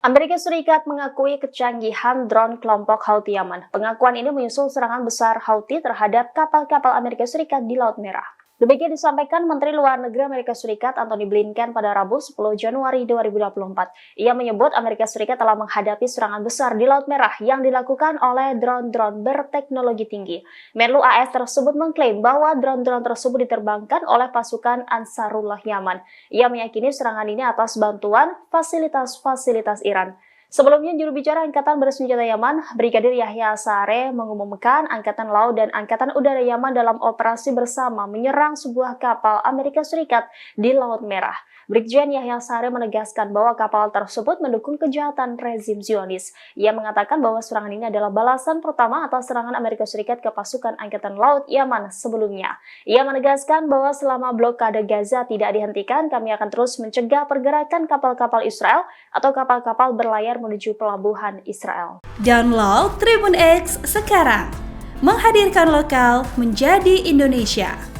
Amerika Serikat mengakui kecanggihan drone kelompok Houthi Yaman. Pengakuan ini menyusul serangan besar Houthi terhadap kapal-kapal Amerika Serikat di Laut Merah. Demikian disampaikan Menteri Luar Negeri Amerika Serikat Antony Blinken pada Rabu 10 Januari 2024. Ia menyebut Amerika Serikat telah menghadapi serangan besar di Laut Merah yang dilakukan oleh drone-drone berteknologi tinggi. Menlu AS tersebut mengklaim bahwa drone-drone tersebut diterbangkan oleh pasukan Ansarullah Yaman. Ia meyakini serangan ini atas bantuan fasilitas-fasilitas Iran. Sebelumnya, juru bicara Angkatan Bersenjata Yaman, Brigadir Yahya Sare, mengumumkan Angkatan Laut dan Angkatan Udara Yaman dalam operasi bersama menyerang sebuah kapal Amerika Serikat di Laut Merah. Brigjen Yahya Sare menegaskan bahwa kapal tersebut mendukung kejahatan rezim Zionis. Ia mengatakan bahwa serangan ini adalah balasan pertama atas serangan Amerika Serikat ke pasukan Angkatan Laut Yaman sebelumnya. Ia menegaskan bahwa selama blokade Gaza tidak dihentikan, kami akan terus mencegah pergerakan kapal-kapal Israel atau kapal-kapal berlayar menuju pelabuhan Israel. Download Tribun X sekarang, menghadirkan lokal menjadi Indonesia.